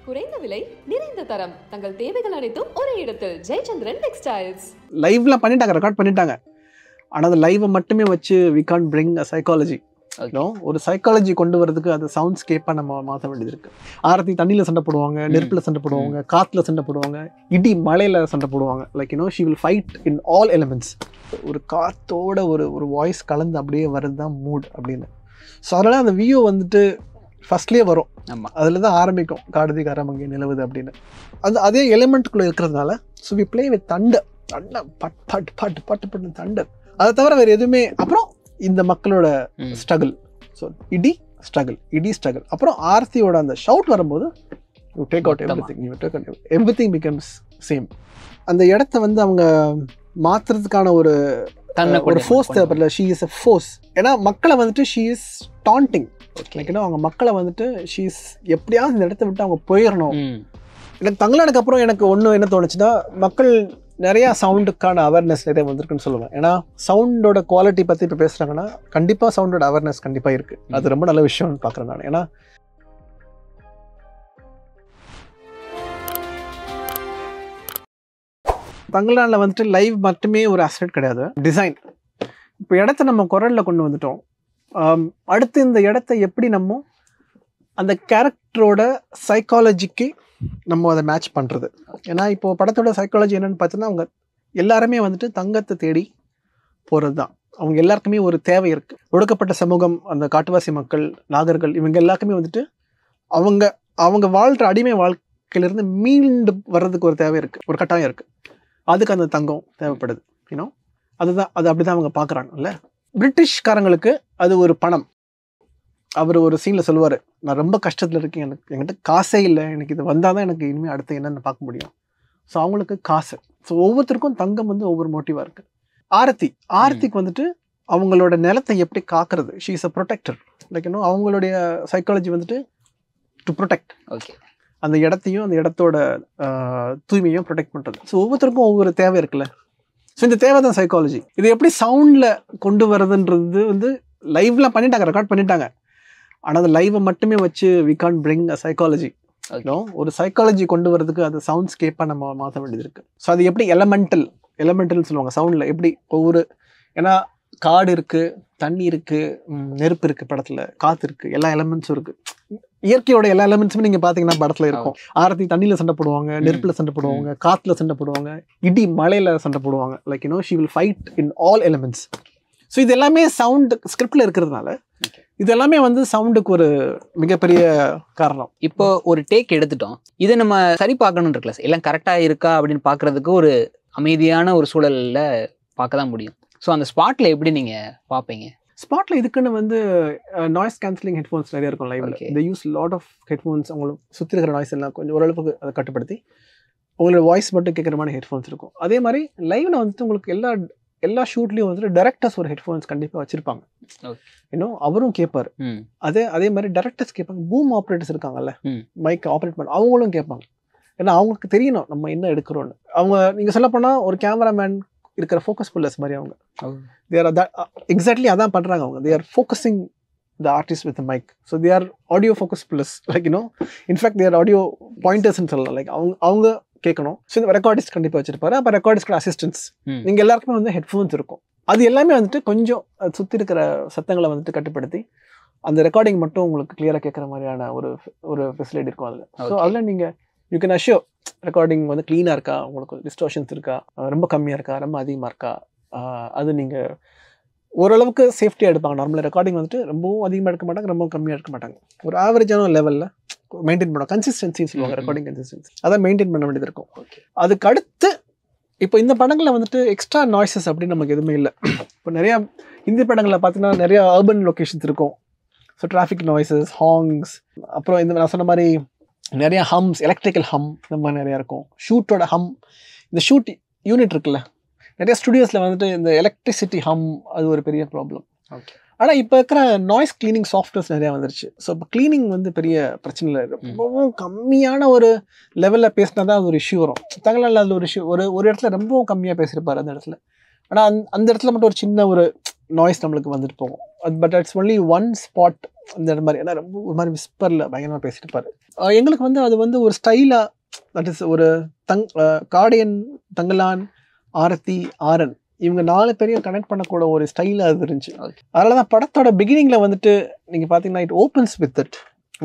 குறைந்த விலை நிறைந்த தரம் தங்கள் தேவைகள் அனைத்தும் ஒரே இடத்தில் ஜெயச்சந்திரன் டெக்ஸ்டைல்ஸ். லைவ்ல பண்ணிட்டாங்க, ரெக்கார்ட் பண்ணிட்டாங்க. ஆனால் அந்த லைவை மட்டுமே வச்சு we can bring a psychology. ஒரு சைக்காலஜி கொண்டு வரதுக்கு அது சவுண்ட் ஸ்கேப்பாக நம்ம மாற்ற வேண்டியது இருக்கு. ஆரத்தி தண்ணியில் சண்டை போடுவாங்க, நெருப்பில் சண்டை போடுவாங்க, காற்றுல சண்டை போடுவாங்க, இடி மலையில் சண்டை போடுவாங்க. Like she will fight in all elements. ஒரு காற்றோட ஒரு வாய்ஸ் கலந்து அப்படியே வருது தான் மூட் அப்படின்னு. ஸோ அதனால் அந்த வியூ வந்துட்டு ஃபர்ஸ்ட்லேயே வரும். ஆமாம், அதில் தான் ஆரம்பிக்கும் காடதி காரமங்கி நிலவுது அப்படின்னு. அதே எலிமெண்ட்டுக்குள்ளே இருக்கிறதுனால so we play with thunder. But but but but but Thunder. அதை தவிர வேறு எதுவுமே. அப்புறம் இந்த மக்களோட ஸ்ட்ரகிள். ஸோ இடி ஸ்ட்ரகிள். அப்புறம் ஆர்த்தியோட அந்த ஷவுட் வரும்போது you take out everything becomes same. அந்த இடத்த வந்து அவங்க மாற்றுறதுக்கான ஒரு ஃபோர்ஸ் தேவைப்படல. She is a force. ஏன்னா மக்களை வந்துட்டு ஷீ இஸ் டாண்டிங். லைக்னா அவங்க மக்களை வந்துட்டு ஷீ இஸ் எப்படியாவது இந்த இடத்த விட்டு அவங்க போயிடணும். எனக்கு தங்கலானுக்கு அப்புறம் எனக்கு ஒன்று என்ன தோணுச்சுன்னா, மக்கள் நிறையா சவுண்டுக்கான அவேர்னஸ் நிறைய வந்திருக்குன்னு சொல்லுவேன். ஏன்னா சவுண்டோட குவாலிட்டி பற்றி இப்போ பேசுகிறாங்கன்னா கண்டிப்பாக சவுண்டோட அவேர்னஸ் கண்டிப்பாக இருக்குது. அது ரொம்ப நல்ல விஷயம்னு பார்க்குறேன் நான். ஏன்னா தங்கலானில் வந்துட்டு லைவ் மட்டுமே ஒரு அசெட் கிடையாது, டிசைன். இப்போ இடத்த நம்ம குரலில் கொண்டு வந்துட்டோம். அடுத்து இந்த இடத்த எப்படி நம்ம அந்த கேரக்டரோட சைக்காலஜிக்கு நம்ம அதை மேட்ச் பண்ணுறது. ஏன்னா இப்போது படத்தோட சைக்காலஜி என்னென்னு பார்த்தோன்னா, அவங்க எல்லாருமே வந்துட்டு தங்கத்தை தேடி போகிறது தான். அவங்க எல்லாருக்குமே ஒரு தேவை இருக்குது. ஒடுக்கப்பட்ட சமூகம், அந்த காட்டுவாசி மக்கள், நாகர்கள், இவங்க எல்லாருக்குமே வந்துட்டு அவங்க வாழ்கிற அடிமை வாழ்க்கையிலேருந்து மீண்டு வர்றதுக்கு ஒரு தேவை இருக்குது, ஒரு கட்டாயம் இருக்குது. அதுக்கு அந்த தங்கம் தேவைப்படுது. அதுதான் அது அப்படி தான் அவங்க பார்க்குறாங்கல்ல. பிரிட்டிஷ்காரங்களுக்கு அது ஒரு பணம். அவர் ஒரு சீனில் சொல்லுவார், நான் ரொம்ப கஷ்டத்தில் இருக்கேன், என்கிட்ட காசே இல்லை, எனக்கு இது வந்தால் தான் எனக்கு இனிமேல் அடுத்து என்னென்னு பார்க்க முடியும். ஸோ அவங்களுக்கு காசு. ஸோ ஒவ்வொருத்தருக்கும் தங்கம் வந்து ஒவ்வொரு மோட்டிவாக இருக்குது. ஆரத்திக்கு வந்துட்டு அவங்களோட நிலத்தை எப்படி காக்கிறது. She is a protector. Like அவங்களுடைய சைக்காலஜி வந்துட்டு டு ப்ரொடெக்ட். ஓகே, அந்த இடத்தையும் அந்த இடத்தோட தூய்மையும் ப்ரொடெக்ட் பண்ணுறது. ஸோ ஒவ்வொருத்தருக்கும் ஒவ்வொரு தேவை இருக்குல்ல. ஸோ இந்த தேவை தான் சைக்காலஜி. இது எப்படி சவுண்டில் கொண்டு வரதுன்றது வந்து லைவ்லாம் பண்ணிட்டாங்க, ரெக்கார்ட் பண்ணிட்டாங்க. ஆனால் அந்த லைவை மட்டுமே வச்சு we can bring a psychology. ஒரு சைக்காலஜி கொண்டு வரதுக்கு அது சவுண்ட் ஸ்கேப்பாக நம்ம மாற்ற வேண்டியது இருக்குது. ஸோ அது எப்படி எலமெண்டல் சொல்லுவாங்க சவுண்டில். எப்படி ஒவ்வொரு, ஏன்னா காடு இருக்குது, தண்ணி இருக்குது, நெருப்பு இருக்குது, படத்தில் காற்று இருக்குது, எல்லா எலமெண்ட்ஸும் இருக்குது. இயற்கையோட எல்லா எலமெண்ட்ஸுமே நீங்கள் பார்த்தீங்கன்னா படத்தில் இருக்கும். ஆரத்தி தண்ணியில் சண்டை போடுவாங்க, நெருப்பில் சண்டை போடுவாங்க, காற்றுல சண்டை போடுவாங்க, இடி மலையில் சண்டை போடுவாங்க. Like she will fight in all elements. So இது எல்லாமே சவுண்டு ஸ்கிரிப்டில் இருக்கிறதுனால இது எல்லாமே வந்து சவுண்டுக்கு ஒரு மிகப்பெரிய காரணம். இப்போ ஒரு டேக் எடுத்துட்டோம், இதை நம்ம சரி பார்க்கணும்னு இருக்குல்ல, எல்லாம் கரெக்டாக இருக்கா அப்படின்னு பார்க்குறதுக்கு ஒரு அமைதியான ஒரு சூழலில் பார்க்க தான் முடியும். ஸோ அந்த ஸ்பாட்டில் எப்படி நீங்கள் பார்ப்பீங்க? ஸ்பாட்டில் இதுக்குன்னு வந்து நாய்ஸ் கேன்சலிங் ஹெட்ஃபோன்ஸ் நிறைய இருக்கும் லைவ்ல. they use lot of headphones. அவங்களுக்கு சுற்றி இருக்கிற நாய்ஸ் எல்லாம் கொஞ்சம் ஓரளவுக்கு அதை கட்டுப்படுத்தி உங்களோட வாய்ஸ் மட்டும் கேட்குற மாதிரி ஹெட்ஃபோன்ஸ் இருக்கும். அதே மாதிரி லைவ்ல வந்துட்டு உங்களுக்கு எல்லா ஷூட்லேயும் வந்துட்டு டேரக்டர்ஸ் ஒரு ஹெட்ஃபோன்ஸ் கண்டிப்பாக வச்சுருப்பாங்க. அவரும் கேட்பார். அதே மாதிரி டேரக்டர்ஸ் கேட்பாங்க. பூம் ஆப்ரேட்டர்ஸ் இருக்காங்கல்ல, மைக் ஆப்ரேட் பண்ண, அவங்களும் கேட்பாங்க. ஏன்னா அவங்களுக்கு தெரியணும் நம்ம என்ன எடுக்கிறோன்னு. அவங்க நீங்கள் சொல்ல போனால் ஒரு கேமராமேன் இருக்கிற ஃபோக்கஸ் புல்லர்ஸ் மாதிரி அவங்க. எக்ஸாக்ட்லி அதான் பண்ணுறாங்க அவங்க. they are focusing the artist with the mic. So they are audio focus pullers. Like in fact they are audio pointers ன்னு சொல்லலாம். லைக் அவங்க கேட்கணும். ஸோ இந்த ரெக்கார்டிஸ்ட் கண்டிப்பாக வச்சிருப்பாரு. அப்போ ரெக்கார்டிஸ்ட் அசிஸ்டன்ஸ் நீங்கள் எல்லாருக்குமே வந்து ஹெட்ஃபோன்ஸ் இருக்கும். அது எல்லாமே வந்துட்டு கொஞ்சம் சுற்றி இருக்கிற சத்தங்களை வந்துட்டு கட்டுப்படுத்தி அந்த ரெக்கார்டிங் மட்டும் உங்களுக்கு கிளியராக கேட்குற மாதிரியான ஒரு ஃபெசிலிட்டி இருக்கும் அதில். ஸோ அதில் நீங்கள் யூ கேன் அஷ்யூர் ரெக்கார்டிங் வந்து க்ளீனாக இருக்கா, உங்களுக்கு டிஸ்டோர்ஷன்ஸ் இருக்கா, ரொம்ப கம்மியாக இருக்கா, ரொம்ப அதிகமாக இருக்கா, அது நீங்கள் ஓரளவுக்கு சேஃப்டியாக எடுப்பாங்க. நார்மலாக ரெக்கார்டிங் வந்துட்டு ரொம்பவும் அதிகமாக எடுக்க மாட்டாங்க, ரொம்ப கம்மியாக எடுக்க மாட்டாங்க. ஒரு ஆவரேஜான லெவலில் மெயின்டைன் பண்ணுவோம். கன்சிஸ்டன்சின்னு சொல்லுவாங்க, ரெக்கார்டிங் கன்சிஸ்டன்சி. அதான் மெயின்டைன் பண்ண வேண்டியது இருக்கும். அதுக்கு அடுத்து இப்போ இந்த படங்களில் வந்துட்டு எக்ஸ்ட்ரா நாய்ஸஸ் அப்படின்னு நமக்கு எதுவுமே இல்லை. இப்போ நிறையா இந்தி படங்களில் பார்த்தீங்கன்னா நிறையா அர்பன் லொக்கேஷன்ஸ் இருக்கும். ஸோ டிராஃபிக் நாய்ஸஸ், ஹாங்ஸ், அப்புறம் இந்த நான் சொன்ன மாதிரி நிறையா ஹம்ஸ், எலக்ட்ரிக்கல் ஹம், இந்த மாதிரி நிறையா இருக்கும். ஷூட்டோட ஹம், இந்த ஷூட் யூனிட் இருக்குல்ல, நிறைய ஸ்டுடியோஸில் வந்துட்டு இந்த எலக்ட்ரிசிட்டி ஹம், அது ஒரு பெரிய ப்ராப்ளம். ஓகே, ஆனால் இப்போ இருக்கிற நாய்ஸ் கிளீனிங் சாஃப்ட்வேர்ஸ் நிறையா வந்துருச்சு. ஸோ இப்போ கிளீனிங் வந்து பெரிய பிரச்சனை இல்லை. ரொம்பவும் கம்மியான ஒரு லெவலில் பேசினா தான் அது ஒரு இஷ்யூ வரும். தங்களால் அது ஒரு இஷ்யூ ஒரு இடத்துல ரொம்பவும் கம்மியாக பேசியிருப்பார் அந்த இடத்துல. ஆனால் அந்த இடத்துல மட்டும் ஒரு சின்ன ஒரு நாய்ஸ் நம்மளுக்கு வந்துட்டு போகும். But it's only one spot அந்த மாதிரி. ஏன்னா ரொம்ப ஒரு மாதிரி விஸ்பரில் பயங்கரமாக பேசிட்டு இருப்பாரு. எங்களுக்கு வந்து அது வந்து ஒரு ஸ்டைலாக, தட் இஸ் ஒரு காடையன், தங்கலான், ஆரத்தி, ஆரன் இவங்க 4 பேரையும் கனெக்ட் பண்ணக்கூட ஒரு ஸ்டைலாக அது இருந்துச்சு. அதனால தான் படத்தோட பிகினிங்கில் வந்துட்டு நீங்கள் பார்த்தீங்கன்னா it opens with that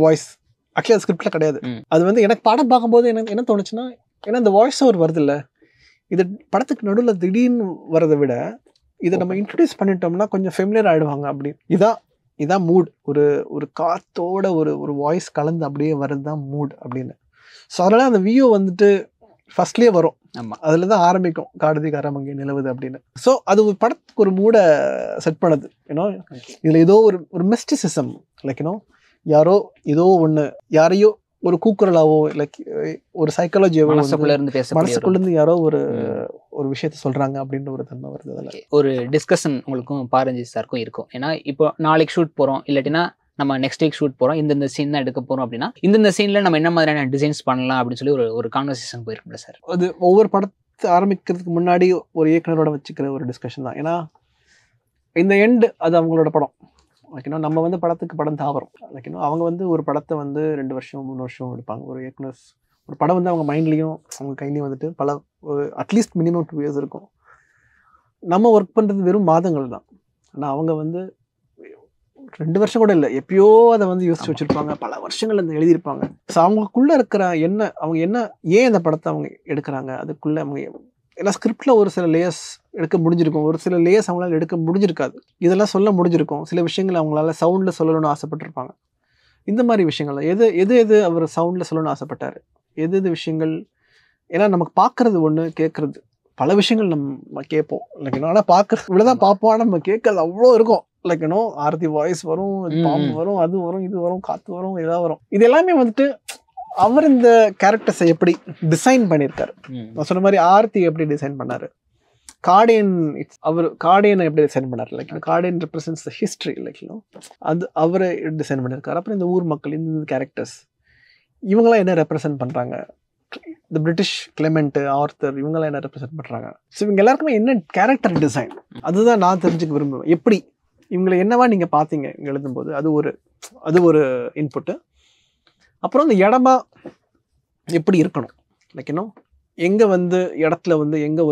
voice. Actually அது ஸ்கிரிப்டில் கிடையாது. அது வந்து எனக்கு படம் பார்க்கும்போது என்ன தோணுச்சுன்னா, ஏன்னா இந்த வாய்ஸ் ஓவர் வருது இல்லை, இது படத்துக்கு நடுவில் திடீர்னு வரதை விட இதை நம்ம இன்ட்ரடியூஸ் பண்ணிட்டோம்னா கொஞ்சம் ஃபெமிலியர் ஆகிடுவாங்க. அப்படி இதான் மூட். ஒரு காத்தோட ஒரு வாய்ஸ் கலந்து அப்படியே வருது தான் மூட் அப்படின்னு. ஸோ அதனால அந்த வியூ வந்துட்டு ஃபர்ஸ்ட்லேயே வரும். ஆமாம், அதில் தான் ஆரம்பிக்கும் காடுதி காரமங்கை நிலவுது அப்படின்னு. ஸோ அது ஒரு படத்துக்கு ஒரு மூடை செட் பண்ணுது. ஏன்னோ இதில் ஏதோ ஒரு மிஸ்டிசிசம், லைக் ஏன்னோ யாரோ ஏதோ ஒன்று யாரையோ ஒரு கூக்குரலாவோ லைக் ஒரு சைக்காலஜியாவோ மனசுக்குள்ளேருந்து யாரோ ஒரு விஷயத்த சொல்கிறாங்க அப்படின்ற ஒரு தன்மை வருது. அதில் ஒரு டிஸ்கஷன் உங்களுக்கும் பாரஞ்சி சாருக்கும் இருக்கும். ஏன்னா இப்போ நாளைக்கு ஷூட் போகிறோம், இல்லாட்டினா நம்ம நெக்ஸ்ட் வீக் ஷூட் போகிறோம், இந்த சீன் தான் எடுக்க போகிறோம் அப்படின்னா இந்த சீனில் நம்ம என்ன மாதிரியான டிசைன்ஸ் பண்ணலாம் அப்படின்னு சொல்லி ஒரு கான்வர்சேஷன் போயிருக்கோம்ல சார். அது ஒவ்வொரு படத்தை ஆரம்பிக்கிறதுக்கு முன்னாடி ஒரு இயக்குனரோட வச்சுக்கிற ஒரு டிஸ்கஷன் தான். ஏன்னா இந்த எண்டு அது அவங்களோட படம். ஓகேனா நம்ம வந்து படத்துக்கு படம் தாவறோம். ஓகேனா அவங்க வந்து ஒரு படத்தை வந்து 2 வருஷம் 3 வருஷம் எடுப்பாங்க. ஒரு இயக்குனர்ஸ் ஒரு படம் வந்து அவங்க மைண்ட்லேயும் அவங்க கையிலையும் வந்துட்டு பல அட்லீஸ்ட் மினிமம் 2 இயர்ஸ் இருக்கும். நம்ம ஒர்க் பண்ணுறது வெறும் மாதங்கள் தான். ஆனால் அவங்க வந்து 2 வருஷம் கூட இல்லை, எப்பயோ அதை வந்து யோசிச்சு வச்சுருப்பாங்க, பல வருஷங்கள் அந்த எழுதியிருப்பாங்க. ஸோ அவங்களுக்குள்ளே இருக்கிற அவங்க ஏன் அந்த படத்தை அவங்க எடுக்கிறாங்க, அதுக்குள்ளே அவங்க ஏன்னா ஸ்கிரிப்டில் ஒரு சில லேயர்ஸ் எடுக்க முடிஞ்சிருக்கும், ஒரு சில லேயர்ஸ் அவங்களால எடுக்க முடிஞ்சிருக்காது, இதெல்லாம் சொல்ல முடிஞ்சிருக்கும், சில விஷயங்கள் அவங்களால சவுண்டில் சொல்லணும்னு ஆசைப்பட்டிருப்பாங்க. இந்த மாதிரி விஷயங்கள் எது அவர் சவுண்டில் சொல்லணும்னு ஆசைப்பட்டார், எது விஷயங்கள். ஏன்னா நமக்கு பார்க்குறது ஒன்று, கேட்குறது பல விஷயங்கள் நம்ம கேட்போம். லைக் ஆனால் பார்க்குறது இவ்வளோதான் பார்ப்போம், ஆனால் நம்ம கேட்குறது அவ்வளோ இருக்கும். லைக் ஆரத்தி வாய்ஸ் வரும், பாம்பு வரும், அது வரும், இது வரும், காற்று வரும், எதாவது வரும். இது எல்லாமே வந்துட்டு அவர் இந்த கேரக்டர்ஸை எப்படி டிசைன் பண்ணியிருக்காரு. நான் சொன்ன மாதிரி ஆர்த்தி எப்படி டிசைன் பண்ணாரு, கார்டியனை எப்படி டிசைன் பண்ணாரு. Like Guardian represents the history. Like அது அவரை டிசைன் பண்ணியிருக்காரு. அப்புறம் இந்த ஊர் மக்கள், இந்த கேரக்டர்ஸ் இவங்களாம் என்ன ரெப்ரசன்ட் பண்ணுறாங்க, இந்த பிரிட்டிஷ் கிளெமெண்ட், ஆர்த்தர் இவங்களாம் என்ன ரெப்ரசன்ட் பண்ணுறாங்க. ஸோ இவங்க எல்லாருக்குமே என்ன கேரக்டர் டிசைன், அதுதான் நான் தெரிஞ்சுக்க விரும்புவேன். எப்படி இவங்களை என்னவா நீங்கள் பார்த்தீங்க இங்கே எழுதும்போது, அது ஒரு இன்புட்டு. அப்புறம் இந்த இடமா எப்படி இருக்கணும், லைக் எங்கே வந்து இடத்துல வந்து எங்கே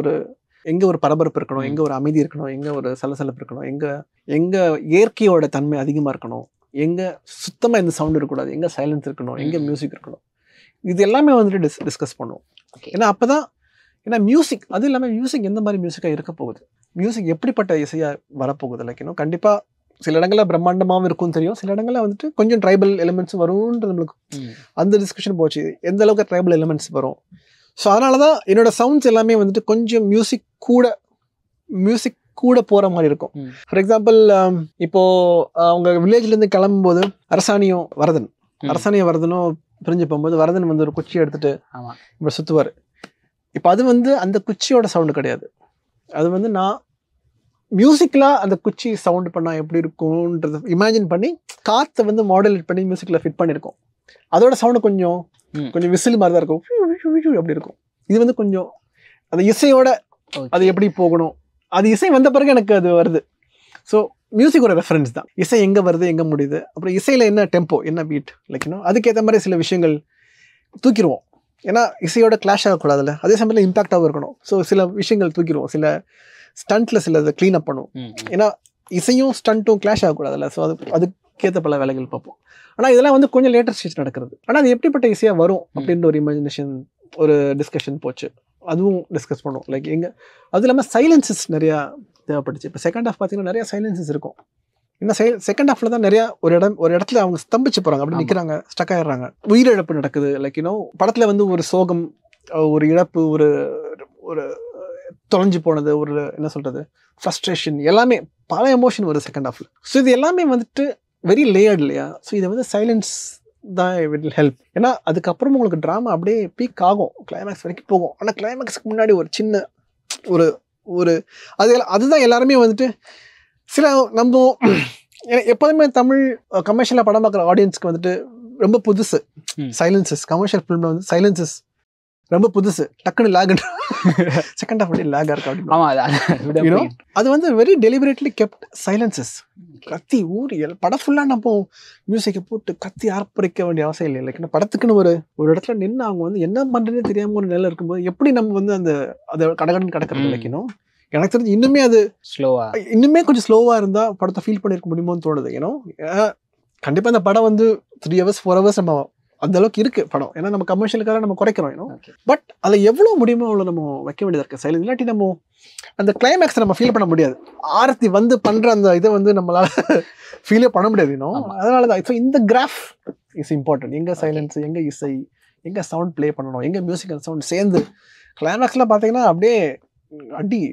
ஒரு பரபரப்பு இருக்கணும், எங்கே ஒரு அமைதி இருக்கணும், எங்கே ஒரு சலசலப்பு இருக்கணும், எங்கே இயற்கையோட தன்மை அதிகமாக இருக்கணும், எங்கே சுத்தமாக எந்த சவுண்ட் இருக்கக்கூடாது, எங்கே சைலன்ஸ் இருக்கணும், எங்கே மியூசிக் இருக்கணும். இது எல்லாமே வந்துட்டு டிஸ்கஸ் பண்ணுவோம். ஏன்னா அப்போ தான், ஏன்னா மியூசிக் அது இல்லாமல் மியூசிக் எந்த மாதிரி மியூசிக்காக இருக்க போகுது, மியூசிக் எப்படிப்பட்ட இசையாக வரப்போகுது. லைக் கண்டிப்பாக சில இடங்களில் பிரம்மாண்டமாகவும் இருக்கும் தெரியும், சில இடங்களில் வந்துட்டு கொஞ்சம் ட்ரைபல் எலிமெண்ட்ஸும் வரும்ன்றது நம்மளுக்கு அந்த டிஸ்கஷன் போச்சு, எந்த அளவுக்கு ட்ரைபல் எலிமெண்ட்ஸ் வரும். ஸோ அதனால தான் என்னோடய சவுண்ட்ஸ் எல்லாமே வந்துட்டு கொஞ்சம் மியூசிக் கூட போகிற மாதிரி இருக்கும். ஃபார் எக்ஸாம்பிள் இப்போது அவங்க வில்லேஜ்லேருந்து கிளம்பும்போது அரசாணியும் வரதனும் பிரிஞ்சு போகும்போது வரதன் வந்து ஒரு குச்சி எடுத்துகிட்டு இப்படி சுற்றுவார். இப்போ அது வந்து அந்த குச்சியோட சவுண்டு கிடையாது, அது வந்து நான் மியூசிக்கில் அந்த குச்சி சவுண்டு பண்ணால் எப்படி இருக்கும்ன்றது இமேஜின் பண்ணி காற்றை வந்து மாடுலேட் பண்ணி மியூசிக்கில் ஃபிட் பண்ணியிருக்கோம். அதோட சவுண்டு கொஞ்சம் விசில் மாதிரி தான் இருக்கும், அப்படி இருக்கும். இது வந்து கொஞ்சம் அந்த இசையோட அது எப்படி போகணும், அது இசை வந்த பிறகு எனக்கு அது வருது. ஸோ மியூசிக் ஒரு ரெஃபரன்ஸ் தான், இசை எங்கே வருது எங்கே முடியுது, அப்புறம் இசையில் என்ன டெம்போ என்ன பீட், லைக் அதுக்கேற்ற மாதிரி சில விஷயங்கள் தூக்கிடுவோம். ஏன்னா இசையோட கிளாஷ் ஆகக்கூடாதுல்ல, அதே சமயத்தில் இம்பாக்டாகவும் இருக்கணும். ஸோ சில விஷயங்கள் தூக்கிடுவோம், சில ஸ்டண்ட்டில் சில இதை க்ளீன் அப் பண்ணுவோம். ஏன்னா இசையும் ஸ்டண்ட்டும் கிளாஷ் ஆகக்கூடாதுல்ல, ஸோ அதுக்கேற்ற பல வேலைகள் பார்ப்போம். ஆனால் இதெல்லாம் வந்து கொஞ்சம் லேட்டர் ஸ்டேஜ் நடக்கிறது. ஆனால் அது எப்படிப்பட்ட இசையாக வரும் அப்படின்ற ஒரு இமேஜினேஷன், ஒரு டிஸ்கஷன் போச்சு, அதுவும் டிஸ்கஸ் பண்ணுவோம். லைக் அது இல்லாமல் சைலன்சஸ் நிறையா தேவைப்பட்டுச்சு. இப்போ செகண்ட் ஹாஃப் பார்த்தீங்கன்னா நிறையா சைலன்சஸ் இருக்கும். இன்னும் செகண்ட் ஹாஃபில் தான் நிறையா ஒரு இடத்துல அவங்க ஸ்தம்பிச்சு போகிறாங்க, அப்படி நிற்கிறாங்க, ஸ்டக் ஆகிடுறாங்க, உயிரிழப்பு நடக்குது. லைக் படத்தில் வந்து ஒரு சோகம், ஒரு இழப்பு, ஒரு தொலைஞ்சு போனது, ஒரு என்ன சொல்கிறது ஃப்ரஸ்ட்ரேஷன், எல்லாமே பல எமோஷன் வருது செகண்ட் ஹாஃபில். ஸோ இது எல்லாமே வந்துட்டு வெரி லேயர்டு இல்லையா. ஸோ இதை வந்து சைலன்ஸ் தான் வில் ஹெல்ப். ஏன்னா அதுக்கப்புறம் உங்களுக்கு ட்ராமா அப்படியே பீக் ஆகும், கிளைமேக்ஸ் வரைக்கும் போகும். ஆனால் கிளைமேக்ஸுக்கு முன்னாடி ஒரு சின்ன ஒரு அதுதான் எல்லாருமே வந்துட்டு சில நம்ம எப்போதுமே தமிழ் கமர்ஷியலாக படம் பார்க்குற ஆடியன்ஸ்க்கு வந்துட்டு ரொம்ப புதுசு சைலன்சஸ். கமர்ஷியல் ஃபிலிமில் வந்து சைலன்சஸ் ரொம்ப புதுசு டக்குன்னு லேக் செகண்ட் ஹாஃப் லேகா இருக்கு அப்படின்னு. ஆமா அது வந்து வெரி டெலிபரேட்லி கெப்ட் சைலன்சஸ். கத்தி ஊறி படம் ஃபுல்லா நம்ம மியூசிக்கை போட்டு கத்தி ஆர்ப்பரிக்க வேண்டிய அவசியம் இல்லை. லைக் படத்துக்குன்னு ஒரு இடத்துல நின்று அவங்க வந்து என்ன பண்றதுன்னு தெரியாம ஒரு நிலை இருக்கும்போது எப்படி நம்ம வந்து அந்த அதை கடகடன் கடக்கிறது லைக்கணும். எனக்கு தெரிஞ்சு இன்னுமே அது ஸ்லோவா இன்னுமே கொஞ்சம் ஸ்லோவா இருந்தா படத்தை ஃபீல் பண்ணிருக்க முடியுமோன்னு தோணுது. ஏன்னா கண்டிப்பா இந்த படம் வந்து 3 hours 4 hours நம்ம அந்த அளவுக்கு இருக்கு படம். ஏன்னா நம்ம கமர்ஷியலுக்காக நம்ம குறைக்கிறோம். பட் அதில் எவ்வளோ முடியுமோ அவ்வளோ நம்ம வைக்க வேண்டியதாக இருக்கு சைலன்ஸ். இல்லாட்டி நம்ம அந்த கிளைமேக்ஸை நம்ம ஃபீல் பண்ண முடியாது. ஆரத்தி வந்து பண்ற அந்த இதை வந்து நம்மளால ஃபீலே பண்ண முடியாது. அதனால தான் ஸோ இந்த கிராஃப் இஸ் இம்பார்ட்டன்ட். எங்க சைலன்ஸ், எங்க இசை, எங்க சவுண்ட் ப்ளே பண்ணணும், எங்க மியூசிக் அண்ட் சவுண்ட் சேர்ந்து கிளைமேக்ஸ்லாம் பார்த்தீங்கன்னா அப்படியே அடி.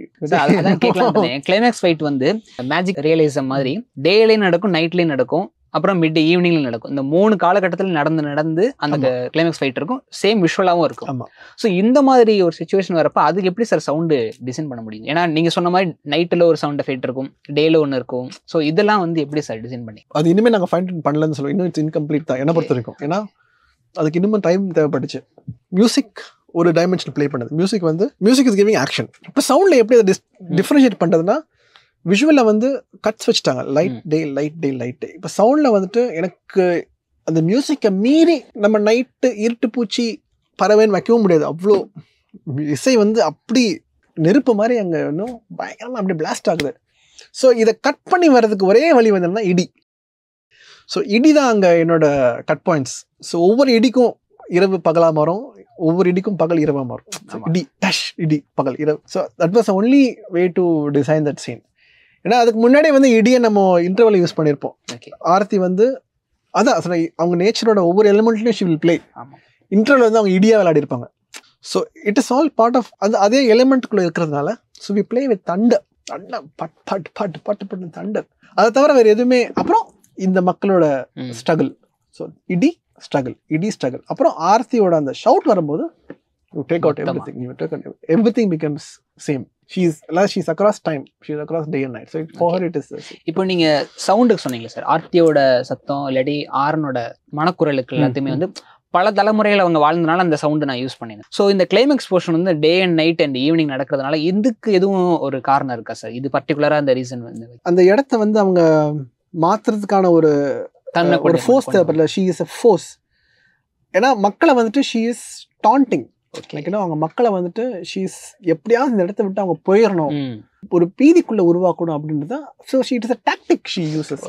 கிளைமேக்ஸ் ஃபைட் வந்து மேஜிக் ரியலிசம் மாதிரி டேலையும் நடக்கும், நைட்லயும் நடக்கும், அப்புறம் மிட் ஈவினிங்ல நடக்கும். இந்த 3 காலகட்டத்தில் நடந்து அந்த கிளைமேக்ஸ் ஃபைட் இருக்கும். சேம் விஷுவலாகவும் இருக்கும். ஸோ இந்த மாதிரி ஒரு சுச்சுவேஷன் வரப்ப அதுக்கு எப்படி சார் சவுண்டு டிசைன் பண்ண முடியும்? ஏன்னா நீங்க சொன்ன மாதிரி நைட்டில் ஒரு சவுண்ட் எஃபெக்ட் இருக்கும், டேல ஒன்று இருக்கும். ஸோ இதெல்லாம் வந்து எப்படி சார் டிசைன் பண்ணி? அது இனிமேல் நாங்கள் ஃபைண்ட் பண்ணலன்னு சொல்லுவோம். இன்னும் இட்ஸ் இன்கம்ப்ளீட் தான் என்ன பொறுத்த வரைக்கும். ஏன்னா அதுக்கு இன்னும் டைம் தேவைப்பட்டுச்சு. மியூசிக் ஒரு டைமென்ஷன் ப்ளே பண்ணுது. Music is giving action. இப்போ சவுண்டில் எப்படி அதை டிஃப்ரென்ஷியேட் பண்ணுறதுன்னா விஷுவலில் வந்து கட்ஸ் வச்சுட்டாங்க. லைட் டே. இப்போ சவுண்டில் வந்துட்டு எனக்கு அந்த மியூசிக்கை மீறி நம்ம நைட்டு இருட்டு பூச்சி பறவைன்னு வைக்கவும் முடியாது. அவ்வளோ இசை வந்து அப்படி நெருப்பு மாதிரி அங்கே இன்னும் பயங்கரமாக அப்படி பிளாஸ்ட் ஆகுது. ஸோ இதை கட் பண்ணி வர்றதுக்கு ஒரே வழி வந்தோம்னா இடி. ஸோ இடி தான் அங்கே என்னோட கட் பாயிண்ட்ஸ். ஸோ ஒவ்வொரு இடிக்கும் இரவு பகலாக மாறும், ஒவ்வொரு இடிக்கும் பகல் இரவாக மாறும். இடி டஷ் இடி பகல் இரவு. So that was only way to design that scene. ஏன்னா அதுக்கு முன்னாடியே வந்து இடியை நம்ம இன்டர்வல் யூஸ் பண்ணியிருப்போம். ஆர்த்தி வந்து அதான் அவங்க நேச்சரோட ஒவ்வொரு எலிமெண்ட்லையும் ஷி வில் பிளே. இன்டர்வல் வந்து அவங்க இடியா விளையாடி இருப்பாங்க. So it is all part of அதே எலிமெண்ட்டுக்குள்ள இருக்கிறதுனால so we play with thunder. But but but but but thunder. அதை தவிர வேறு எதுவுமே. அப்புறம் இந்த மக்களோட ஸ்ட்ரகிள். ஸோ இடி ஸ்ட்ரகிள். அப்புறம் ஆர்த்தியோட அந்த ஷவுட் வரும்போது you take out everything becomes same. She's across time, she's across day and night. So for her it is இப்போ நீங்க சவுண்டுக்கு சொன்னீங்க சார், ஆர்த்தியோட சத்தம் இல்லாட்டி ஆரனோட மனக்குரலுக்கு எல்லாத்தையுமே வந்து பல தலைமுறைகள் அவங்க வாழ்ந்தனால அந்த சவுண்டு நான் யூஸ் பண்ணினேன். ஸோ இந்த கிளைமேக்ஸ் போர்ஷன் வந்து day and night and evening நடக்கிறதுனால இதுக்கு எதுவும் ஒரு காரணம் இருக்கா சார்? இது பர்டிகுலரா அந்த ரீசன் வந்து அந்த இடத்த வந்து அவங்க மாத்துறதுக்கான ஒரு ஃபோர்ஸ் தேவைப்படல. She is a force. ஏன்னா மக்களை வந்துட்டு ஷீ இஸ் டாண்டிங். அவங்க மக்களை வந்துட்டு ஷீஸ் எப்படியாவது இந்த இடத்த விட்டு அவங்க போயிடணும், ஒரு பீதிக்குள்ள உருவாக்கணும் அப்படின்றது தான். So it is a tactic she uses.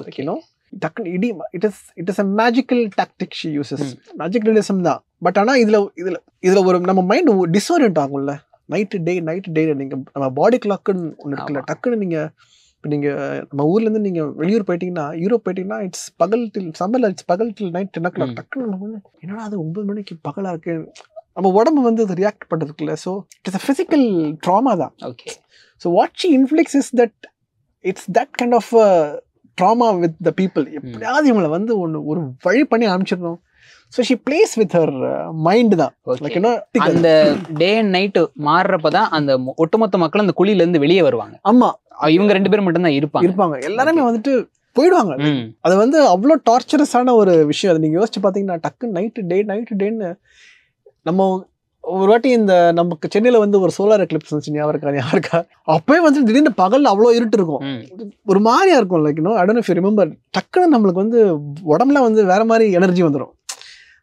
டக்குனு இடி it is a magical tactic she uses. Magic realism தான். பட் ஆனால் இதுல ஒரு நம்ம மைண்ட் டிஸ்ஓரியன்ட் ஆகும்ல. நைட்டு டே நீங்க நம்ம பாடி கிளாக்குன்னு ஒன்று இருக்குல்ல. டக்குன்னு இப்போ நம்ம ஊர்லேருந்து நீங்கள் வெளியூர் போயிட்டீங்கன்னா, யூரோப் போயிட்டீங்கன்னா இட்ஸ் பகல் டில் சம்மரில் இட்ஸ் பகல் டில் நைட் 10 o'clock. டக்குன்னு என்னடா அது 9 மணிக்கு பகலாக இருக்கு. நம்ம உடம்பு வந்து அது ரியாக்ட் பண்ணுறதுக்குள்ள. So it is a physical trauma தான். Okay. So what she inflicts is that it's that kind of trauma with the people. எப்படியாவது இவங்களை வந்து ஒரு வழி பண்ணி அனுப்பிச்சிடணும். So she plays with her mind தான். அந்த டே அண்ட் நைட்டு மாறுறப்பதான் அந்த ஒட்டுமொத்த மக்கள் அந்த குழியிலேருந்து வெளியே வருவாங்க. ஆமா, இவங்க 2 பேரும் மட்டும்தான் இருப்பாங்க. எல்லாருமே வந்துட்டு போயிடுவாங்க. அது வந்து அவ்வளோ டார்ச்சரஸான ஒரு விஷயம். அதை நீங்கள் யோசிச்சு பார்த்தீங்கன்னா டக்கு நைட்டு டேன்னு நம்ம ஒரு வாட்டி இந்த நமக்கு சென்னையில் வந்து ஒரு சோலார் எக்லிப்ஸ் வந்துச்சு, ஞாபகம் இருக்கா? அப்போயே வந்து திடீர்னு பகல் அவ்வளோ இருட்டு இருக்கும், ஒரு மாதிரியா இருக்கும். Like I don't know if you remember. டக்குன்னு நம்மளுக்கு வந்து உடம்புல வந்து வேற மாதிரி எனர்ஜி வந்துடும்.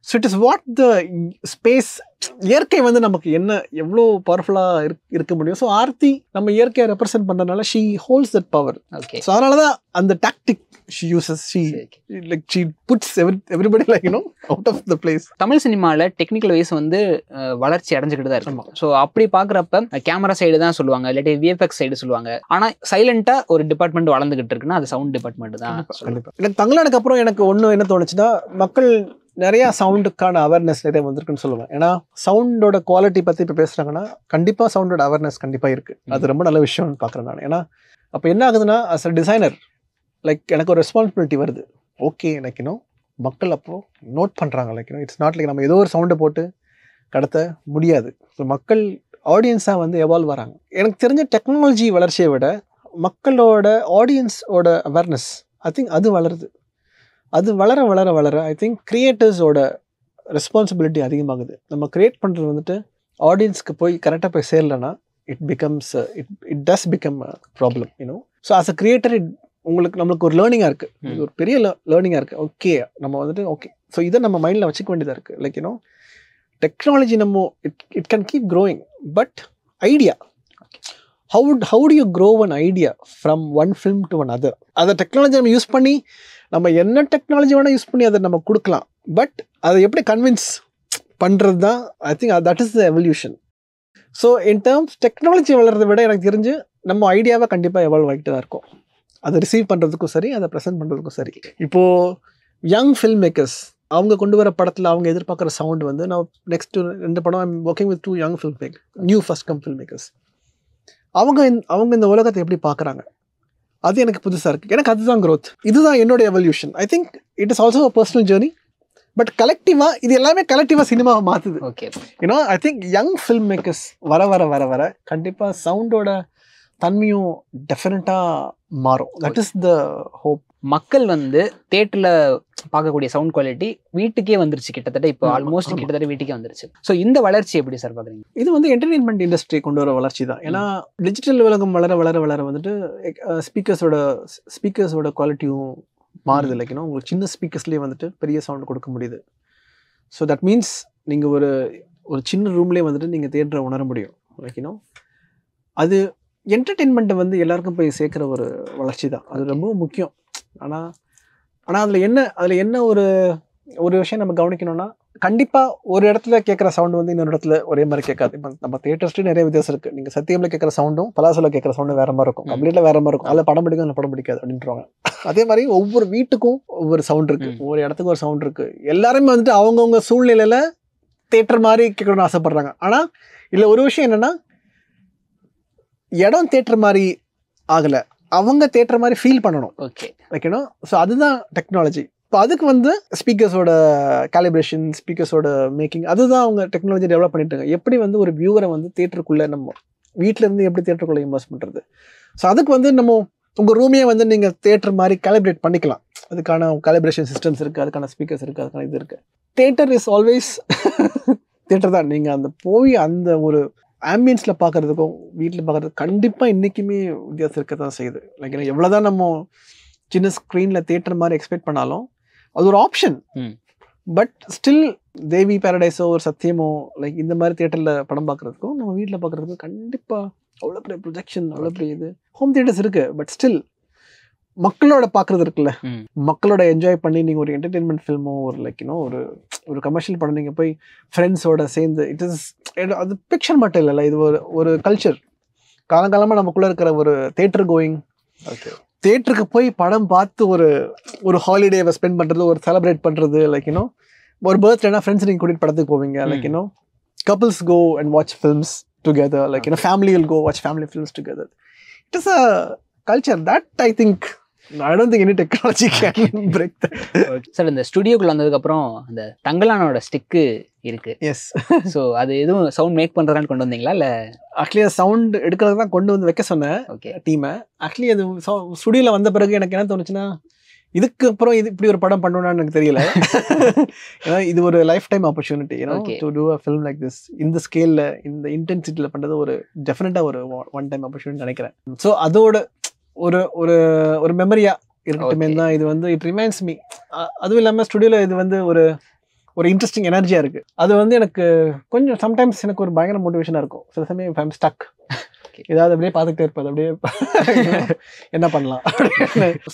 So it is what the space. இயற்கை வந்து நமக்கு என்ன எவ்வளோ பவர்ஃபுல்லாக இருக்க முடியும். ஸோ ஆர்த்தி நம்ம இயற்கையை ரெப்ரசென்ட் பண்ணுறதுனால she holds that power. So அதனால தான் அந்த tactic she uses. She puts everybody like out of the place. Tamil சினிமாவில் டெக்னிக்கல் வைஸ் வந்து வளர்ச்சி அடைஞ்சிக்கிட்டு தான் இருக்கும். ஸோ அப்படி பார்க்குறப்ப கேமரா சைடு தான் சொல்லுவாங்க, இல்லாட்டி விஎஃப்எக்ஸ் சைடு சொல்லுவாங்க. ஆனால் சைலண்டாக ஒரு டிபார்ட்மெண்ட் வளர்ந்துகிட்டு இருக்குன்னா அது சவுண்ட் டிபார்ட்மெண்ட் தான். கண்டிப்பாக. எனக்கு தங்கலானுக்கு அப்புறம் எனக்கு ஒன்று என்ன தோணுச்சுன்னா, மக்கள் நிறையா சவுண்டுக்கான அவேர்னஸ் நிறைய வந்திருக்குன்னு சொல்லுவேன். ஏன்னா சவுண்டோட குவாலிட்டி பற்றி இப்போ பேசுகிறாங்கன்னா கண்டிப்பாக சவுண்டோட அவேர்னஸ் கண்டிப்பாக இருக்குது. அது ரொம்ப நல்ல விஷயம்னு பார்க்குறேன் நான். ஏன்னா அப்போ என்ன ஆகுதுன்னா, அஸ் அ டிசைனர் லைக் எனக்கு ஒரு ரெஸ்பான்சிபிலிட்டி வருது. ஓகே, எனக்கு மக்கள் அப்போது நோட் பண்ணுறாங்க. லைக் இட்ஸ் நாட் லைக் நம்ம ஏதோ ஒரு சவுண்டை போட்டு கடத்த முடியாது. ஸோ மக்கள் ஆடியன்ஸாக வந்து எவால்வ் வராங்க. எனக்கு தெரிஞ்ச டெக்னாலஜி வளர்ச்சியை விட மக்களோட ஆடியன்ஸோட அவேர்னஸ் ஐ திங்க் அது வளருது. அது வளர ஐ திங்க் கிரியேட்டர்ஸோட ரெஸ்பான்சிபிலிட்டி அதிகமாகுது. நம்ம கிரியேட் பண்ணுறது வந்துட்டு ஆடியன்ஸ்க்கு போய் கரெக்டாக போய் சேரலன்னா it becomes it does become problem you know. So as a creator நம்மளுக்கு ஒரு லேர்னிங்காக இருக்குது, இது ஒரு பெரிய லேர்னிங்காக இருக்குது. ஓகே நம்ம வந்துட்டு ஓகே ஸோ இதை நம்ம மைண்டில் வச்சுக்க வேண்டியதாக இருக்குது. லைக் யூனோ டெக்னாலஜி நம்ம it can keep growing, but idea how do you grow an idea from one film to another? அதை டெக்னாலஜி நம்ம யூஸ் பண்ணி நம்ம என்ன டெக்னாலஜி வேணால் யூஸ் பண்ணி அதை நம்ம கொடுக்கலாம், பட் அதை எப்படி கன்வின்ஸ் பண்ணுறது தான் I think that is the evolution. So in terms technology வளர்றதை விட எனக்கு தெரிஞ்சு நம்ம ஐடியாவை கண்டிப்பாக எவால்வ் ஆகிட்டு தான் இருக்கும். அதை ரிசீவ் பண்ணுறதுக்கும் சரி, அதை ப்ரெசென்ட் பண்ணுறதுக்கும் சரி. இப்போது யங் ஃபில்ம் மேக்கர்ஸ் அவங்க கொண்டு வர படத்தில் அவங்க எதிர்பார்க்குற சவுண்ட் வந்து நான் நெக்ஸ்ட் 2 படம் I'm working with 2 young film maker, new first come film makers. அவங்க இந்த உலகத்தை எப்படி பார்க்குறாங்க அது எனக்கு புதுசாக இருக்குது. எனக்கு அதுதான் க்ரோத், இதுதான் என்னோட evolution. I think it is also a personal journey, but கலெக்டிவாக இது எல்லாமே கலெக்டிவாக சினிமாவை மாற்றுது. Okay you know I think young film makers வர கண்டிப்பாக சவுண்டோட தன்மையும் டெஃபினட்டாக மாறும். That is the hope. மக்கள் வந்து தியேட்டர்ல பார்க்கக்கூடிய சவுண்ட் குவாலிட்டி வீட்டுக்கே வந்துருச்சு கிட்டத்தட்ட. இப்போ ஆல்மோஸ்ட் கிட்டத்தட்ட வீட்டுக்கே வந்துருச்சு. ஸோ இந்த வளர்ச்சி எப்படி சார் பார்க்குறீங்க? இது வந்து என்டர்டெயின்மெண்ட் இண்டஸ்ட்ரி கொண்டு வர வளர்ச்சி தான். ஏன்னா டிஜிட்டல் உலகம் வளர வந்துட்டு ஸ்பீக்கர்ஸோட குவாலிட்டியும் மாறுது. லைக் உங்களுக்கு சின்ன ஸ்பீக்கர்ஸ்லேயே வந்துட்டு பெரிய சவுண்ட் கொடுக்க முடியுது. ஸோ தட் மீன்ஸ் நீங்கள் ஒரு சின்ன ரூம்லேயே வந்துட்டு நீங்கள் தியேட்டரை உணர முடியும். லைக் அது என்டர்டெயின்மெண்ட்டை வந்து எல்லாருக்கும் போய் சேர்க்குற ஒரு வளர்ச்சி தான். அது ரொம்ப முக்கியம். ஆனால் அதில் என்ன ஒரு விஷயம் நம்ம கவனிக்கணும்னா, கண்டிப்பாக ஒரு இடத்துல கேட்குற சவுண்டு வந்து இன்னொரு இடத்துல ஒரே மாதிரி கேட்காது. இப்போ நம்ம தியேட்டர்ஸ்லேயும் நிறைய வித்தியாசம் இருக்குது. நீங்கள் சத்தியமில் கேட்குற சவுண்டும் பலாசோவில் கேட்குற சவுண்டும் வேறு மாதிரி இருக்கும், கம்ப்ளீட்டாக வேறு மாதிரி இருக்கும். அதில் படம் பிடிக்கும், அதில் படம் பிடிக்காது அப்படின்றாங்க. அதே மாதிரி ஒவ்வொரு வீட்டுக்கும் ஒவ்வொரு சவுண்ட் இருக்குது, ஒவ்வொரு இடத்துக்கும் ஒரு சவுண்ட் இருக்குது. எல்லாருமே வந்துட்டு அவங்கவுங்க சூழ்நிலையில் தியேட்டர் மாதிரி கேட்கணும்னு ஆசைப்பட்றாங்க. ஆனால் இதில் ஒரு விஷயம் என்னென்னா, இடம் தியேட்டர் மாதிரி ஆகலை, அவங்க தியேட்டர் மாதிரி ஃபீல் பண்ணணும். ஓகே வைக்கணும். ஸோ அதுதான் டெக்னாலஜி. இப்போ அதுக்கு வந்து ஸ்பீக்கர்ஸோட காலிப்ரேஷன், ஸ்பீக்கர்ஸோட மேக்கிங், அதுதான் அவங்க டெக்னாலஜி டெவலப் பண்ணிட்டாங்க. எப்படி வந்து ஒரு வியூவரை வந்து தியேட்டருக்குள்ளே நம்ம வீட்டிலேருந்து எப்படி தியேட்டருக்குள்ளே இன்வெஸ்ட் பண்ணுறது. ஸோ அதுக்கு வந்து நம்ம உங்கள் ரூமே வந்து நீங்கள் தியேட்டர் மாதிரி காலிப்ரேட் பண்ணிக்கலாம். அதுக்கான காலிப்ரேஷன் சிஸ்டம்ஸ் இருக்குது, அதுக்கான ஸ்பீக்கர்ஸ் இருக்குது, அதுக்கான இது இருக்குது. தியேட்டர் இஸ் ஆல்வேஸ் தியேட்டர் தான். நீங்கள் அந்த போய் அந்த ஒரு ஆம்பியன்ஸில் பார்க்குறதுக்கும் வீட்டில் பார்க்குறதுக்கு கண்டிப்பாக இன்றைக்குமே வித்தியாசம் இருக்க தான் செய்யுது. லைக் எவ்வளோ தான் நம்ம சின்ன ஸ்க்ரீனில் தியேட்டர் மாதிரி எக்ஸ்பெக்ட் பண்ணாலும் அது ஒரு ஆப்ஷன். பட் ஸ்டில் தேவி பேரடைஸோ ஒரு சத்தியமோ லைக் இந்த மாதிரி தியேட்டரில் படம் பார்க்குறதுக்கும் நம்ம வீட்டில் பார்க்குறதுக்கும் கண்டிப்பாக அவ்வளோ பெரிய ப்ரொஜெக்ஷன், அவ்வளோ பெரிய இது ஹோம் தியேட்டர்ஸ் இருக்குது. பட் ஸ்டில் மக்களோட பார்க்குறது இருக்குல்ல, மக்களோட என்ஜாய் பண்ணி நீங்கள் ஒரு என்டர்டெயின்மெண்ட் ஃபில்மோ ஒரு லைக் ஒரு கமர்ஷியல் படம் நீங்கள் போய் ஃப்ரெண்ட்ஸோட சேர்ந்து அது பிக்சர் மட்டும் இல்லைல்ல, இது ஒரு கல்ச்சர். காலங்காலமாக நமக்குள்ளே இருக்கிற ஒரு தியேட்டர் கோயிங், தியேட்டருக்கு போய் படம் பார்த்து ஒரு ஹாலிடேவை ஸ்பெண்ட் பண்ணுறது, ஒரு செலிப்ரேட் பண்ணுறது. லைக் ஒரு பர்த்டேனா ஃப்ரெண்ட்ஸ் நீங்கள் கூட்டிகிட்டு படத்துக்கு போவீங்க. Like couples go and watch films together. Like family will go watch family films together. It is a culture that I think I don't think any technology can break that. Sir இந்த ஸ்டுடியோக்குள்ள வந்ததுக்கு அப்புறம் அந்த தங்கலானோட stick இருக்கு. S. So அது எதுவும் sound make பண்றதான்னு கொண்டு வந்தீங்களா? இல்லை ஆக்சுவலி சவுண்ட் எடுக்கிறதுக்கு தான் கொண்டு வந்து வைக்க சொன்னேன் டீமை. ஆக்சுவலி அது ஸ்டுடியோவில் வந்த பிறகு எனக்கு என்ன தோணுச்சுன்னா, இதுக்கு அப்புறம் இப்படி ஒரு படம் பண்ணணும்னு எனக்கு தெரியல. ஏன்னா இது ஒரு life time opportunity to do a film like this. இந்த ஸ்கேலில் இந்த இன்டென்சிட்டியில் பண்ணுறது ஒரு டெஃபினட்டாக ஒரு ஒன் டைம் ஆப்பர்ச்சுனிட்டி நினைக்கிறேன். ஸோ அதோட ஒரு ஒரு மெமரியா இருக்கட்டுமே தான் இது வந்து இட் ரிமைண்ட்ஸ் மீ. அதுவும் இல்லாமல் ஸ்டுடியோவில் இது வந்து ஒரு இன்ட்ரெஸ்டிங் எனர்ஜியாக இருக்குது. அது வந்து எனக்கு கொஞ்சம் சம்டைம்ஸ் எனக்கு ஒரு பயங்கர மோட்டிவேஷனாக இருக்கும். சில சமயம் ஐ எம் ஸ்டக், ஏதாவது அப்படியே பார்த்துக்கிட்டே இருப்பது, அப்படியே என்ன பண்ணலாம்.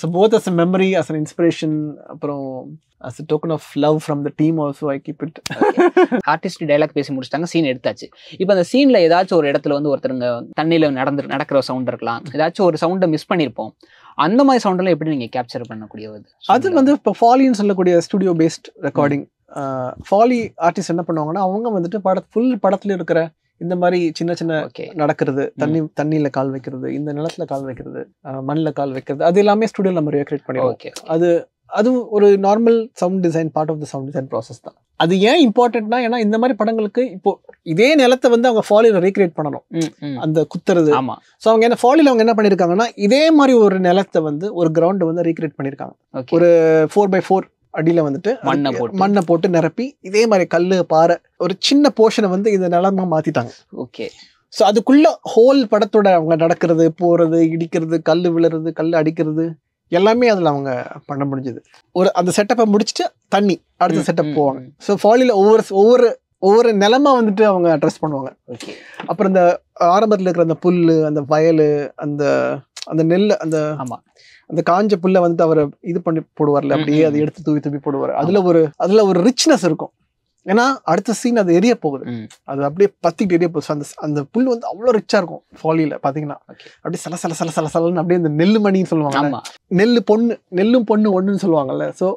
So both as a memory, as an inspiration, அப்புறம் as a token of love from the team also I keep it. Artist dialogue பேசி முடிச்சிட்டாங்க, சீன் எடுத்தாச்சு. இப்போ அந்த சீன்ல ஏதாச்சும் ஒரு இடத்துல வந்து ஒருத்தருங்க தண்ணியில நடக்கிற சவுண்ட் இருக்கலாம், ஏதாச்சும் ஒரு சவுண்டை மிஸ் பண்ணியிருப்போம். அந்த மாதிரி சவுண்டெல்லாம் எப்படி நீங்க கேப்சர் பண்ணக்கூடியது? அது வந்து இப்போ ஃபாலின்னு சொல்லக்கூடிய ஸ்டுடியோ பேஸ்ட் ரெக்கார்டிங். ஃபாலி ஆர்டிஸ்ட் என்ன பண்ணுவாங்கன்னா, அவங்க வந்துட்டு ஃபுல் படத்துல இருக்கிற இந்த மாதிரி சின்ன சின்ன நடக்கிறது, தண்ணியில கால் வைக்கிறது, இந்த நிலத்துல கால் வைக்கிறது, மண்ணில் கால் வைக்கிறது, அது எல்லாமே ஸ்டுடியோல நம்ம ரீக்ரியேட் பண்ணிடுவோம். அது ஒரு normal sound design, part of the sound design process தான். அது ஏன் இம்பார்ட்டன்ட்னா, ஏன்னா இந்த மாதிரி படங்களுக்கு இப்போ இதே நிலத்தை வந்து அவங்க ஃபாலியில் ரீக்ரியேட் பண்ணணும், அந்த குத்துறது. ஸோ அவங்க என்ன ஃபாலியில் அவங்க என்ன பண்ணியிருக்காங்கன்னா, இதே மாதிரி ஒரு நிலத்தை வந்து ஒரு கிரவுண்டை வந்து ரீக்ரியேட் பண்ணியிருக்காங்க. ஒரு 4x4 அடியில வந்துட்டு மண்ணை அதுக்கு போட்டு. மண்ணை போட்டு நிரப்பி இதே மாதிரி கல்லு பாறை ஒரு சின்ன போர்ஷனை வந்து இந்த நிலமா மாத்திட்டாங்க. ஓகே. ஸோ அதுக்குள்ள ஹோல் படத்தோட அவங்க நடக்கிறது, போறது, இடிக்கிறது, கல் விழுறது, கல் அடிக்கிறது எல்லாமே அதில் அவங்க பண்ண முடிஞ்சது. ஒரு அந்த செட்டப்பை முடிச்சுட்டு தண்ணி அடுத்த செட்டப் போவாங்க. ஸோ ஃபாலியில் ஒவ்வொரு ஒவ்வொரு நிலமா வந்துட்டு அவங்க அட்ரஸ் பண்ணுவாங்க. ஓகே. அப்புறம் இந்த ஆரம்பத்தில் இருக்கிற அந்த புல், அந்த வயல், அந்த அந்த நெல், அந்த ஆமா அந்த காஞ்ச புல்லை வந்துட்டு அவர் இது பண்ணி போடுவார்ல, அப்படியே அதை எடுத்து தூவி போடுவார். அதுல ஒரு ரிச்னஸ் இருக்கும். ஏன்னா அடுத்த சீன் அது எரிய போகுது, அது அப்படியே பத்திட்டு எரிய போகுது. அந்த அந்த புல் வந்து அவ்வளோ ரிச்சா இருக்கும் ஃபாலியில பாத்தீங்கன்னா. அப்படியே சல சல சல சல சலன்னு அப்படியே இந்த நெல்லு மணின்னு சொல்லுவாங்க, நெல்லும் பொண்ணு ஒண்ணுன்னு சொல்லுவாங்கல்ல. ஸோ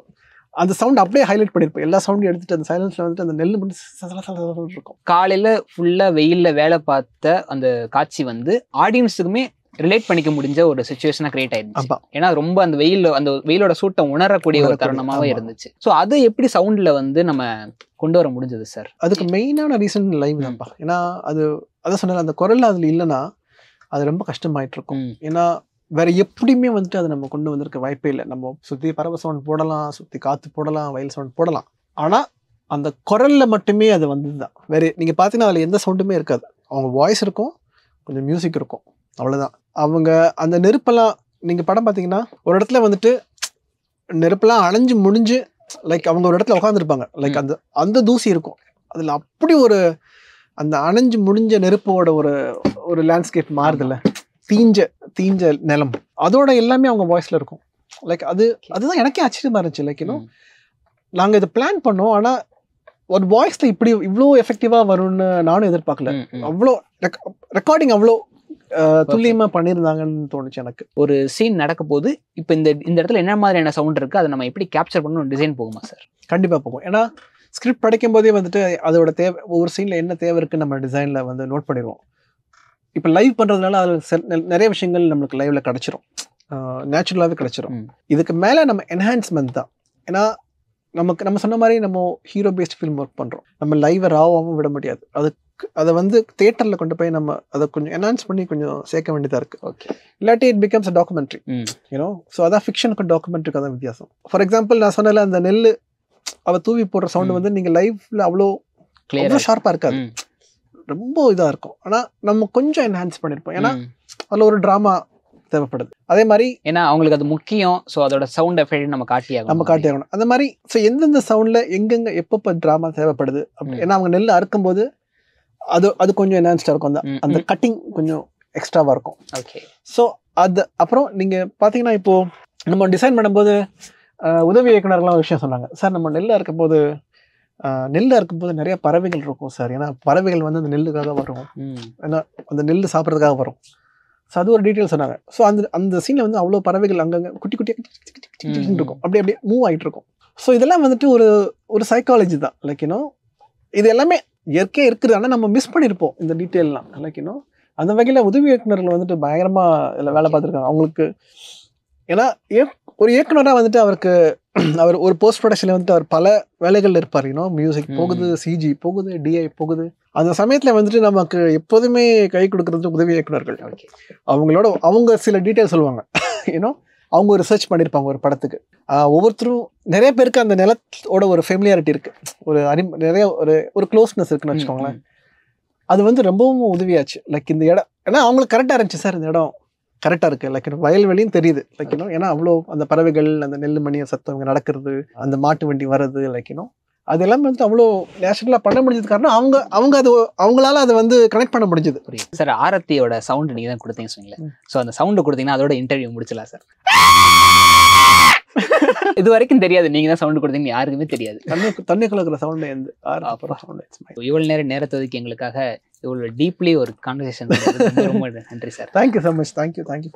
அந்த சவுண்ட் அப்படியே ஹைலைட் பண்ணிருப்போம். எல்லா சவுண்டும் எடுத்துட்டு அந்த சைலன்ஸ்ல வந்துட்டு அந்த நெல்லு மட்டும் சல சல சல இருக்கும். காலையில ஃபுல்லா வெயில்ல வேலை பார்த்த அந்த காட்சி வந்து ஆடியன்ஸுக்குமே ரிலேட் பண்ணிக்க முடிஞ்ச ஒரு சிச்சுவேஷனா கிரியேட் ஆயிருந்துச்சு. ஏன்னா ரொம்ப அந்த வெயிலோட சூட்டம் உணரக்கூடிய ஒரு தருணமாவே இருந்துச்சு. ஸோ அதை எப்படி சவுண்ட்ல வந்து நம்ம கொண்டு வர முடிஞ்சது சார்? அதுக்கு மெயினான ரீசன் லைவ் தான்ப்பா. ஏன்னா அதான் சொன்ன அந்த குரல் அதுல இல்லைன்னா அது ரொம்ப கஷ்டமாயிட்டு இருக்கும். ஏன்னா வேற எப்படியுமே வந்துட்டு அதை நம்ம கொண்டு வந்திருக்க வாய்ப்பே இல்லை. நம்ம சுத்தி பறவை சவுண்ட் போடலாம், சுத்தி காத்து போடலாம், வயல் சவுண்ட் போடலாம். ஆனா அந்த குரல்ல மட்டுமே அது வந்ததுதான். வேற நீங்க பாத்தீங்கன்னா அதுல எந்த சவுண்டுமே இருக்காது. அவங்க வாய்ஸ் இருக்கும், கொஞ்சம் மியூசிக் இருக்கும், அவ்வளவுதான். அவங்க அந்த நெருப்பெல்லாம் நீங்க படம் பாத்தீங்கன்னா ஒரு இடத்துல வந்துட்டு நெருப்பெல்லாம் அணைஞ்சு முடிஞ்சு லைக் அவங்க ஒரு இடத்துல உட்காந்துருப்பாங்க. லைக் அந்த தூசி இருக்கும் அதுல. அப்படி ஒரு அந்த அணைஞ்சு முடிஞ்ச நெருப்போட ஒரு லேண்ட்ஸ்கேப் மாறுதுல்ல, தீஞ்ச நிலம், அதோட எல்லாமே அவங்க வாய்ஸ்ல இருக்கும். லைக் அதுதான் எனக்கே ஆச்சரியமா இருந்துச்சு. லைக் இன்னும் நாங்க இதை பிளான் பண்ணோம், ஆனா ஒரு வாய்ஸ்ல இவ்வளோ எஃபெக்டிவா வரும்னு நானும் எதிர்பார்க்கல. அவ்வளோ ரெக்கார்டிங் அவ்வளோ துல்லியமா பண்ணியிருந்தாங்கன்னு தோணுச்சு எனக்கு. ஒரு சீன் நடக்க போது இப்போ இந்த இடத்துல என்ன மாதிரியான சவுண்ட் இருக்கு, அதை நம்ம எப்படி கேப்சர் பண்ணணும், டிசைன் போகுமா சார்? கண்டிப்பா போகும். ஏன்னா ஸ்கிரிப்ட் படிக்கும் போதே வந்துட்டு அதோட தேவை, ஒவ்வொரு சீன்ல என்ன தேவை இருக்குன்னு நம்ம டிசைன்ல வந்து நோட் பண்ணிடுவோம். இப்போ லைவ் பண்றதுனால அதில் நிறைய விஷயங்கள் நம்மளுக்கு லைவ்ல கிடைச்சிரும், நேச்சுரலாகவே கிடைச்சிரும். இதுக்கு மேல நம்ம என்ஹான்ஸ்மெண்ட் தான். ஏன்னா நம்ம சொன்ன மாதிரி நம்ம ஹீரோ பேஸ்ட் ஃபிலிம் ஒர்க் பண்றோம். நம்ம லைவை ராவாகவும் விட முடியாது. அதை வந்து தியேட்டர்ல கொண்டு போய் நம்ம அதை கொஞ்சம் என்ஹான்ஸ் பண்ணி கொஞ்சம் சேர்க்க வேண்டியதா இருக்கு. ஓகே. இல்லாட்டி it becomes a documentary, you know. So அதான் ஃபிக்ஷனுக்கும் டாக்குமெண்ட்ரிக்கு அதான் வித்தியாசம். ஃபார் எக்ஸாம்பிள் நான் சொன்னல அந்த நெல் அவ தூவி போடுற சவுண்ட் வந்து நீங்க லைவ்ல அவ்வளோ ஷார்ப்பா இருக்காது, ரொம்ப இதா இருக்கும். ஆனா நம்ம கொஞ்சம் என்ஹான்ஸ் பண்ணிருப்போம். ஏன்னா அதுல ஒரு டிராமா தேவைப்படுது. அதே மாதிரி ஏன்னா அவங்களுக்கு அது முக்கியம். ஸோ அதோட சவுண்ட் எஃபெக்ட் நம்ம காட்டியாகணும். அந்த மாதிரி ஸோ எந்தெந்த சவுண்ட்ல எங்கெங்க எப்பப்போ டிராமா தேவைப்படுது அப்படி. ஏன்னா அவங்க நெல் அறுக்கும் போது அது கொஞ்சம் என்ஹான்ஸ்டா இருக்கும், அந்த கட்டிங் கொஞ்சம் எக்ஸ்ட்ராவா இருக்கும். ஓகே. ஸோ அது அப்புறம் நீங்க பாத்தீங்கன்னா இப்போ நம்ம டிசைன் பண்ணும்போது உதவி இயக்குனர்கள்லாம் ஒரு விஷயம் சொன்னாங்க. சார் நம்ம நெல் அறுக்கும் போது நிறைய பறவைகள் இருக்கும் சார். ஏன்னா பறவைகள் வந்து அந்த நெல்லுக்காக வரும், ஏன்னா அந்த நெல் சாப்பிட்றதுக்காக வரும். ஸோ அது ஒரு டீட்டெயில் சொன்னாங்க. ஸோ அந்த சீனில் வந்து அவ்வளோ பறவைகள் அங்கங்கே குட்டி குட்டியாக இருக்கும், அப்படியே மூவ் ஆகிட்டு இருக்கும். ஸோ இதெல்லாம் வந்துட்டு ஒரு சைக்காலஜி தான். லைக் இன்னும் இது எல்லாமே இயற்கையாக இருக்குது, ஆனால் நம்ம மிஸ் பண்ணியிருப்போம் இந்த டீட்டெயில்லாம். லைக் இன்னும் அந்த வகையில் உதவி இயக்குநர்கள் வந்துட்டு பயங்கரமாக இதில் வேலை பார்த்துருக்காங்க. அவங்களுக்கு ஏன்னா ஒரு இயக்குனராக வந்துட்டு அவர் ஒரு போஸ்ட் ப்ரொடக்ஷனில் வந்துட்டு அவர் பல வேலைகள் இருப்பார். மியூசிக் போகுது, சிஜி போகுது, டிஐ போகுது. அந்த சமயத்தில் வந்துட்டு நமக்கு எப்போதுமே கை கொடுக்கறது உதவி இயக்குனர்கள். அவங்க சில டீட்டெயில் சொல்லுவாங்க. அவங்க ஒரு ரிசர்ச் பண்ணியிருப்பாங்க ஒரு படத்துக்கு. ஒவ்வொருத்தரும் நிறைய பேருக்கு அந்த நிலத்தோட ஒரு ஃபெமிலியாரிட்டி இருக்கு, நிறைய ஒரு க்ளோஸ்னஸ் இருக்குன்னு வச்சுக்கோங்களேன். அது வந்து ரொம்பவும் உதவியாச்சு. லைக் இந்த இடம் ஏன்னா அவங்களுக்கு கரெக்டாக இருந்துச்சு சார், இந்த இடம் கரெக்டாக இருக்குது. லைக் வயல்வெளியும் தெரியுது. லைக் ஏன்னா அவ்வளோ அந்த பறவைகள், அந்த நெல் மணியை சத்தம் நடக்கிறது, அந்த மாட்டு வண்டி வர்றது, லைக் அது எல்லாமே வந்துட்டு அவ்வளோ நேச்சுரலாக பண்ண முடிஞ்சது. காரணம் அவங்களால அதை வந்து கனெக்ட் பண்ண முடிஞ்சது. சார் ஆரத்தியோட சவுண்ட் நீங்கள் தான் கொடுத்தீங்க சொன்னீங்களே. ஸோ அந்த சவுண்டு கொடுத்தீங்கன்னா அதோட இன்டர்வியூ முடிச்சலாம் சார். இது வரைக்கும் தெரியாது நீங்க தான் சவுண்ட் கொடுத்தீங்க, யாருக்குமே தெரியாது. தண்ணி கலக்கிற சவுண்ட் எந்த இவ்வளவு நேரத்தை ஒதுக்கி எங்களுக்காக இவ்வளவு டீப்லி ஒரு கான்வர்சேஷன் ரொம்ப நன்றி sir. Thank you so much. Thank you.